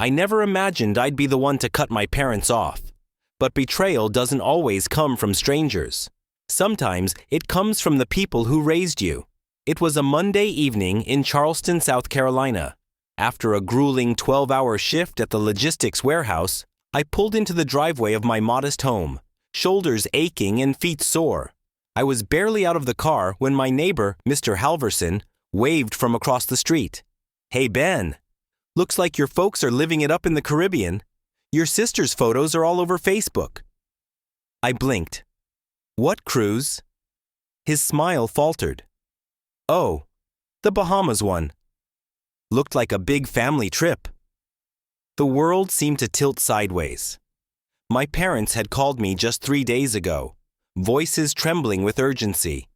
I never imagined I'd be the one to cut my parents off. But betrayal doesn't always come from strangers. Sometimes it comes from the people who raised you. It was a Monday evening in Charleston, South Carolina. After a grueling 12-hour shift at the logistics warehouse, I pulled into the driveway of my modest home, shoulders aching and feet sore. I was barely out of the car when my neighbor, Mr. Halverson, waved from across the street. "Hey, Ben. Looks like your folks are living it up in the Caribbean. Your sister's photos are all over Facebook." I blinked. "What cruise?" His smile faltered. "Oh, the Bahamas one." Looked like a big family trip. The world seemed to tilt sideways. My parents had called me just 3 days ago, voices trembling with urgency.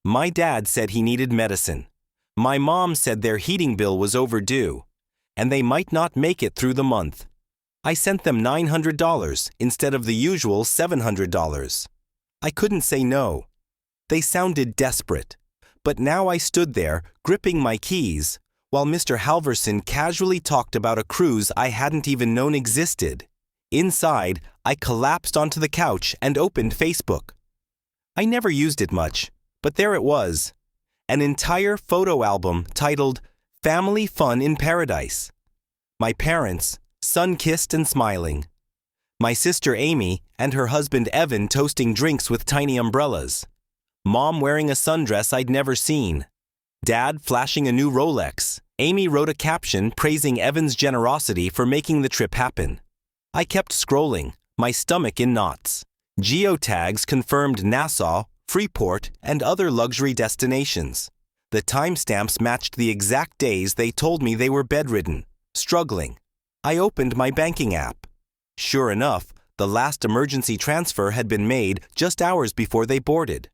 My dad said he needed medicine. My mom said their heating bill was overdue, and they might not make it through the month. I sent them $900 instead of the usual $700. I couldn't say no. They sounded desperate, but now I stood there, gripping my keys, while Mr. Halverson casually talked about a cruise I hadn't even known existed. Inside, I collapsed onto the couch and opened Facebook. I never used it much, but there it was. An entire photo album titled "Family Fun in Paradise." My parents, sun-kissed and smiling. My sister Amy and her husband Evan toasting drinks with tiny umbrellas. Mom wearing a sundress I'd never seen. Dad flashing a new Rolex. Amy wrote a caption praising Evan's generosity for making the trip happen. I kept scrolling, my stomach in knots. Geotags confirmed Nassau, Freeport, and other luxury destinations. The timestamps matched the exact days they told me they were bedridden, struggling. I opened my banking app. Sure enough, the last emergency transfer had been made just hours before they boarded.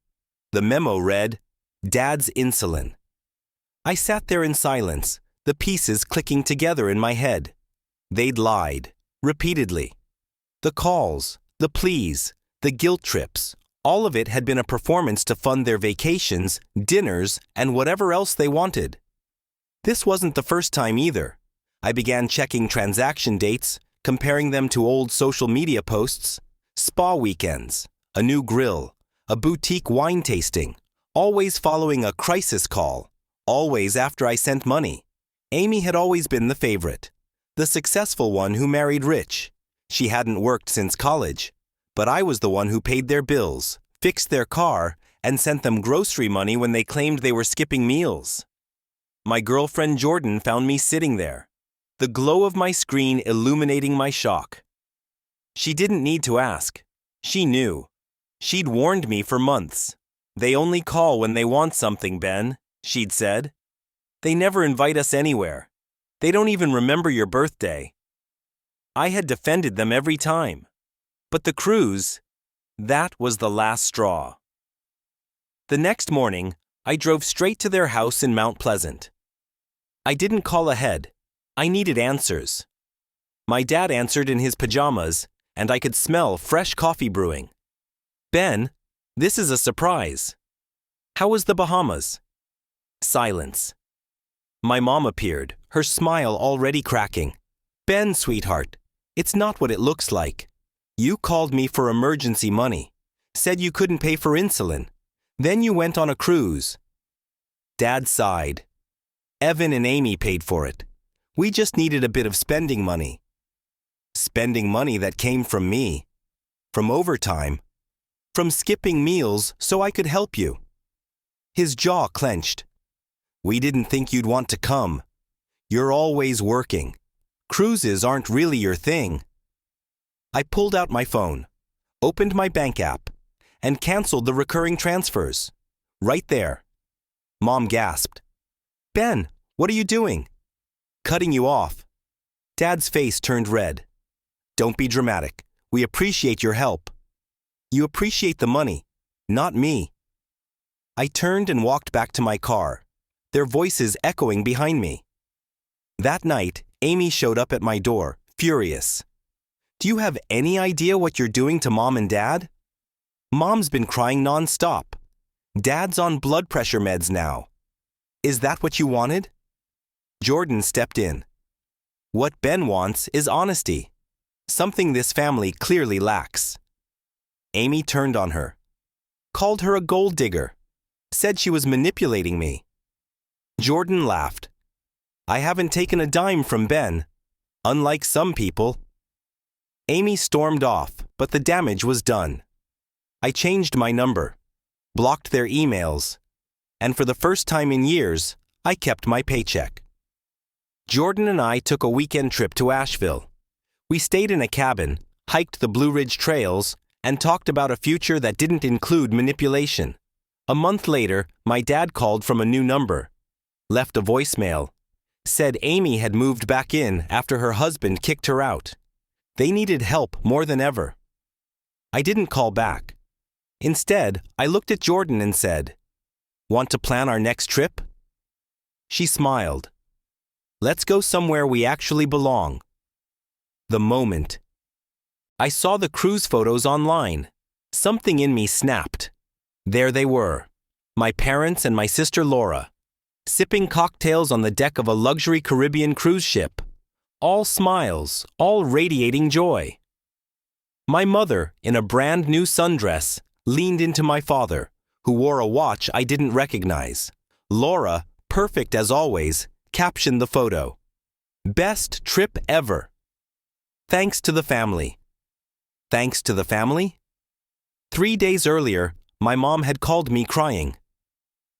The memo read, "Dad's insulin." I sat there in silence, the pieces clicking together in my head. They'd lied, repeatedly. The calls, the pleas, the guilt trips, all of it had been a performance to fund their vacations, dinners, and whatever else they wanted. This wasn't the first time either. I began checking transaction dates, comparing them to old social media posts, spa weekends, a new grill, a boutique wine tasting, always following a crisis call, always after I sent money. Amy had always been the favorite, the successful one who married rich. She hadn't worked since college, but I was the one who paid their bills, fixed their car, and sent them grocery money when they claimed they were skipping meals. My girlfriend Jordan found me sitting there, the glow of my screen illuminating my shock. She didn't need to ask. She knew. She'd warned me for months. "They only call when they want something, Ben," she'd said. "They never invite us anywhere. They don't even remember your birthday." I had defended them every time. But the cruise, that was the last straw. The next morning, I drove straight to their house in Mount Pleasant. I didn't call ahead. I needed answers. My dad answered in his pajamas, and I could smell fresh coffee brewing. "Ben, this is a surprise. How was the Bahamas?" Silence. My mom appeared, her smile already cracking. "Ben, sweetheart, it's not what it looks like. You called me for emergency money, said you couldn't pay for insulin. Then you went on a cruise." Dad sighed. "Evan and Amy paid for it. We just needed a bit of spending money." Spending money that came from me. From overtime. From skipping meals so I could help you. His jaw clenched. "We didn't think you'd want to come. You're always working. Cruises aren't really your thing." I pulled out my phone, opened my bank app, and canceled the recurring transfers. Right there. Mom gasped. "Ben, what are you doing?" "Cutting you off." Dad's face turned red. "Don't be dramatic. We appreciate your help." "You appreciate the money, not me." I turned and walked back to my car, their voices echoing behind me. That night, Amy showed up at my door, furious. "Do you have any idea what you're doing to Mom and Dad? Mom's been crying nonstop. Dad's on blood pressure meds now. Is that what you wanted?" Jordan stepped in. What Ben wants is honesty, something this family clearly lacks. Amy turned on her, called her a gold digger, said she was manipulating me. Jordan laughed. I haven't taken a dime from Ben, unlike some people. Amy stormed off, but the damage was done. I changed my number, blocked their emails, and for the first time in years, I kept my paycheck. Jordan and I took a weekend trip to Asheville. We stayed in a cabin, hiked the Blue Ridge Trails, and talked about a future that didn't include manipulation. A month later, my dad called from a new number, left a voicemail, said Amy had moved back in after her husband kicked her out. They needed help more than ever. I didn't call back. Instead, I looked at Jordan and said, "Want to plan our next trip?" She smiled. "Let's go somewhere we actually belong." The moment. I saw the cruise photos online. Something in me snapped. There they were, my parents and my sister Laura, sipping cocktails on the deck of a luxury Caribbean cruise ship. All smiles, all radiating joy. My mother, in a brand new sundress, leaned into my father, who wore a watch I didn't recognize. Laura, perfect as always, captioned the photo. Best trip ever. Thanks to the family. Thanks to the family? 3 days earlier, my mom had called me crying.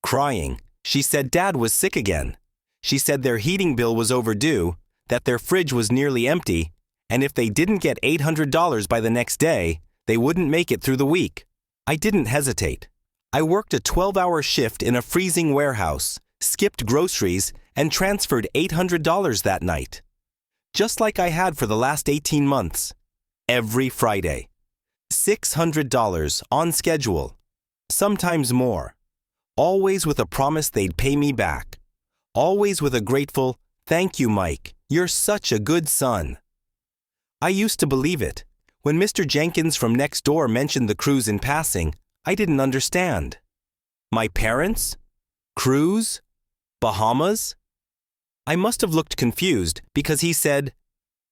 Crying. She said Dad was sick again. She said their heating bill was overdue, that their fridge was nearly empty, and if they didn't get $800 by the next day, they wouldn't make it through the week. I didn't hesitate. I worked a 12-hour shift in a freezing warehouse, skipped groceries, and transferred $800 that night. Just like I had for the last 18 months. Every Friday. $600 on schedule. Sometimes more. Always with a promise they'd pay me back. Always with a grateful, "Thank you, Mike. You're such a good son." I used to believe it. When Mr. Jenkins from next door mentioned the cruise in passing, I didn't understand. My parents? Cruise? Bahamas? I must have looked confused because he said,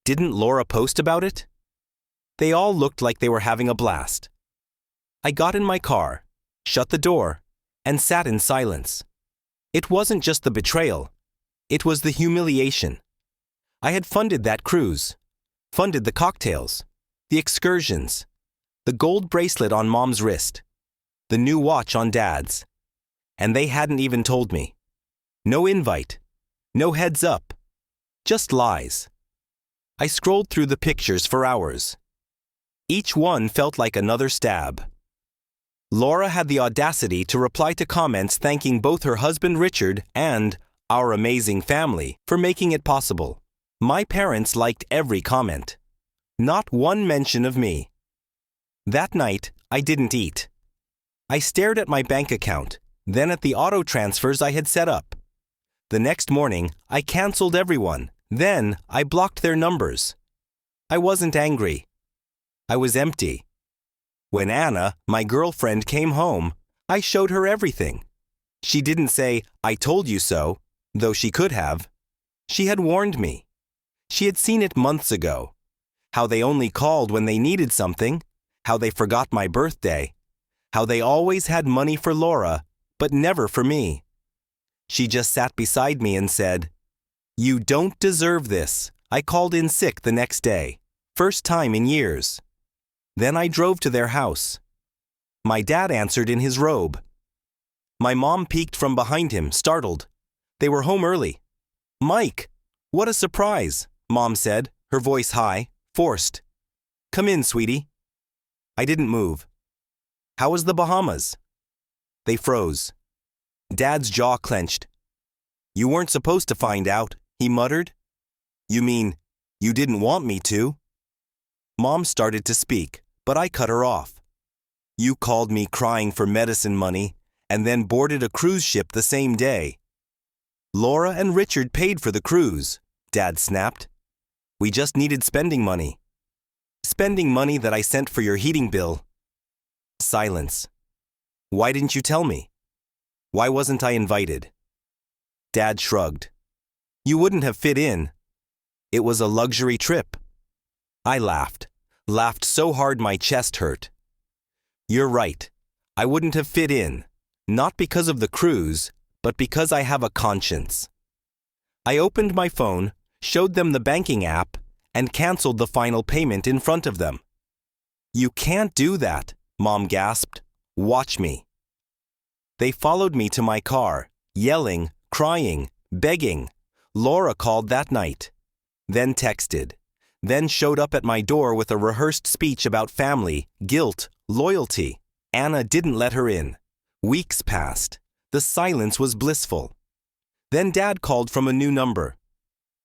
"Didn't Laura post about it?" They all looked like they were having a blast. I got in my car, shut the door, and sat in silence. It wasn't just the betrayal. It was the humiliation. I had funded that cruise, funded the cocktails, the excursions, the gold bracelet on Mom's wrist, the new watch on Dad's, and they hadn't even told me. No invite, no heads up, just lies. I scrolled through the pictures for hours. Each one felt like another stab. Laura had the audacity to reply to comments thanking both her husband Richard and our amazing family for making it possible. My parents liked every comment. Not one mention of me. That night, I didn't eat. I stared at my bank account, then at the auto transfers I had set up. The next morning, I canceled everyone. Then, I blocked their numbers. I wasn't angry. I was empty. When Anna, my girlfriend, came home, I showed her everything. She didn't say, "I told you so," though she could have. She had warned me. She had seen it months ago. How they only called when they needed something, how they forgot my birthday, how they always had money for Laura, but never for me. She just sat beside me and said, "You don't deserve this." I called in sick the next day, first time in years. Then I drove to their house. My dad answered in his robe. My mom peeked from behind him, startled. They were home early. "Mike, what a surprise," Mom said, her voice high, forced. "Come in, sweetie." I didn't move. "How was the Bahamas?" They froze. Dad's jaw clenched. "You weren't supposed to find out," he muttered. "You mean, you didn't want me to?" Mom started to speak, but I cut her off. "You called me crying for medicine money, and then boarded a cruise ship the same day." "Laura and Richard paid for the cruise," Dad snapped. "We just needed spending money." "Spending money that I sent for your heating bill." Silence. "Why didn't you tell me? Why wasn't I invited?" Dad shrugged. "You wouldn't have fit in." It was a luxury trip. I laughed so hard my chest hurt. You're right. I wouldn't have fit in, not because of the cruise, but because I have a conscience. I opened my phone, showed them the banking app, and canceled the final payment in front of them. You can't do that, Mom gasped. Watch me. They followed me to my car, yelling, crying, begging. Laura called that night, then texted, then showed up at my door with a rehearsed speech about family, guilt, loyalty. Anna didn't let her in. Weeks passed. The silence was blissful. Then Dad called from a new number.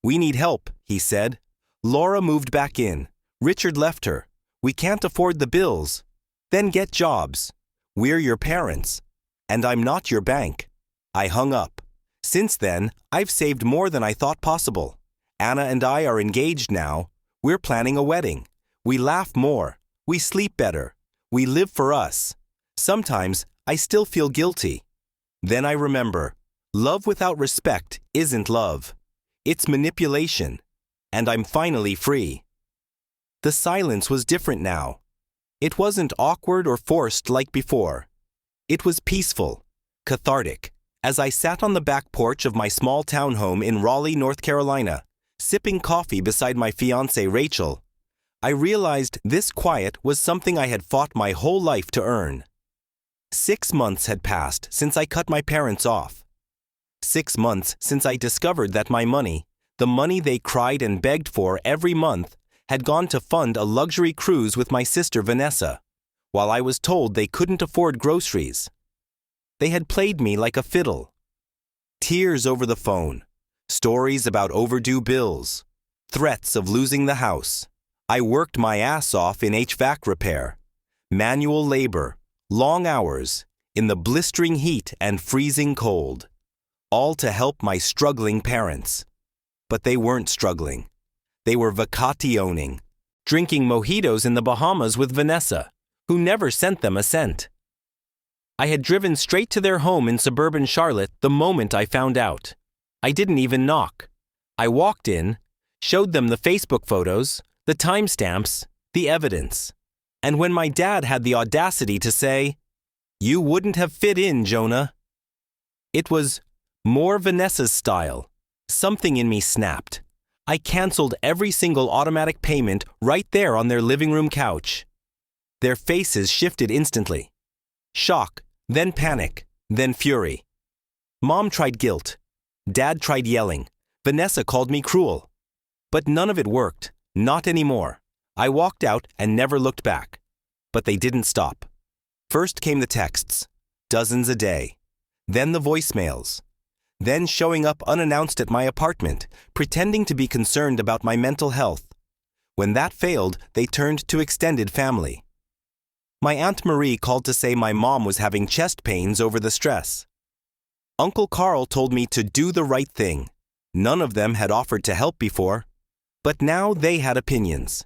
We need help, he said. Laura moved back in. Richard left her. We can't afford the bills. Then get jobs. We're your parents. And I'm not your bank. I hung up. Since then, I've saved more than I thought possible. Anna and I are engaged now. We're planning a wedding. We laugh more. We sleep better. We live for us. Sometimes I still feel guilty. Then I remember, love without respect isn't love. It's manipulation. And I'm finally free. The silence was different now. It wasn't awkward or forced like before. It was peaceful, cathartic, as I sat on the back porch of my small townhome in Raleigh, North Carolina, sipping coffee beside my fiancée Rachel. I realized this quiet was something I had fought my whole life to earn. 6 months had passed since I cut my parents off. 6 months since I discovered that my money, the money they cried and begged for every month, had gone to fund a luxury cruise with my sister Vanessa, while I was told they couldn't afford groceries. They had played me like a fiddle. Tears over the phone, stories about overdue bills, threats of losing the house. I worked my ass off in HVAC repair, manual labor, long hours, in the blistering heat and freezing cold, all to help my struggling parents. But they weren't struggling. They were vacationing, drinking mojitos in the Bahamas with Vanessa, who never sent them a cent. I had driven straight to their home in suburban Charlotte the moment I found out. I didn't even knock. I walked in, showed them the Facebook photos, the timestamps, the evidence. And when my dad had the audacity to say, "You wouldn't have fit in, Jonah," it was more Vanessa's style. Something in me snapped. I canceled every single automatic payment right there on their living room couch. Their faces shifted instantly. Shock, then panic, then fury. Mom tried guilt. Dad tried yelling. Vanessa called me cruel. But none of it worked. Not anymore. I walked out and never looked back. But they didn't stop. First came the texts, dozens a day. Then the voicemails. Then showing up unannounced at my apartment, pretending to be concerned about my mental health. When that failed, they turned to extended family. My Aunt Marie called to say my mom was having chest pains over the stress. Uncle Carl told me to do the right thing. None of them had offered to help before. But now they had opinions.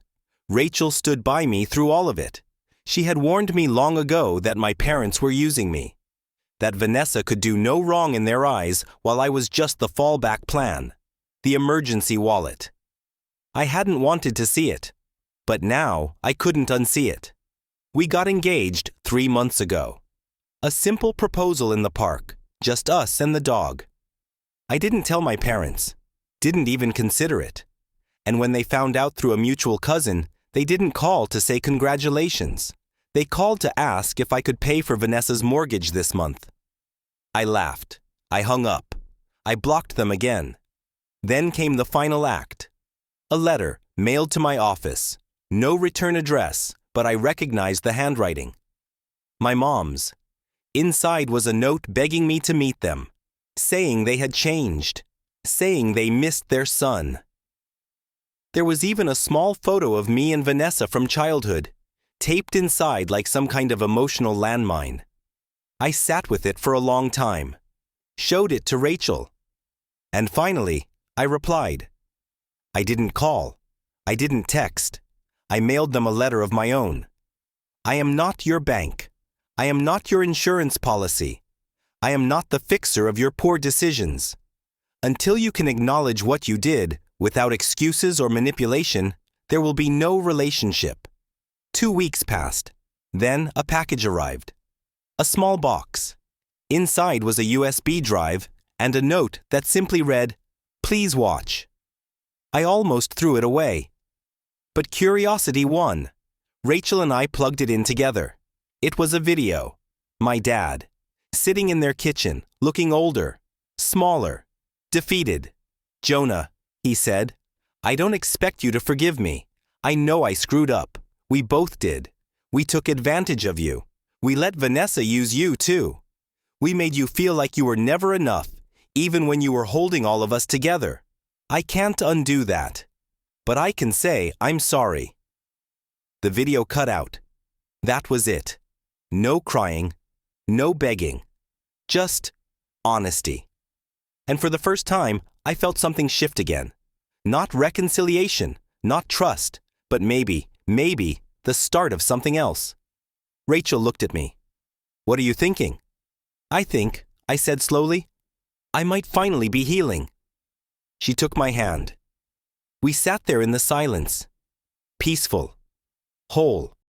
Rachel stood by me through all of it. She had warned me long ago that my parents were using me. That Vanessa could do no wrong in their eyes while I was just the fallback plan, the emergency wallet. I hadn't wanted to see it, but now I couldn't unsee it. We got engaged 3 months ago. A simple proposal in the park, just us and the dog. I didn't tell my parents, didn't even consider it. And when they found out through a mutual cousin, they didn't call to say congratulations. They called to ask if I could pay for Vanessa's mortgage this month. I laughed. I hung up. I blocked them again. Then came the final act. A letter mailed to my office. No return address, but I recognized the handwriting. My mom's. Inside was a note begging me to meet them, saying they had changed, saying they missed their son. There was even a small photo of me and Vanessa from childhood, taped inside like some kind of emotional landmine. I sat with it for a long time, showed it to Rachel. And finally, I replied. I didn't call. I didn't text. I mailed them a letter of my own. I am not your bank. I am not your insurance policy. I am not the fixer of your poor decisions. Until you can acknowledge what you did, Without excuses or manipulation, there will be no relationship. 2 weeks passed. Then a package arrived. A small box. Inside was a USB drive and a note that simply read, "Please watch." I almost threw it away. But curiosity won. Rachel and I plugged it in together. It was a video. My dad, sitting in their kitchen, looking older, smaller, defeated. "Jonah," he said, "I don't expect you to forgive me. I know I screwed up. We both did. We took advantage of you. We let Vanessa use you too. We made you feel like you were never enough, even when you were holding all of us together. I can't undo that. But I can say I'm sorry." The video cut out. That was it. No crying, no begging. Just honesty. And for the first time, I felt something shift again. Not reconciliation, not trust, but maybe the start of something else. Rachel looked at me. "What are you thinking?" "I think," I said slowly, "I might finally be healing." She took my hand. We sat there in the silence. Peaceful. Whole.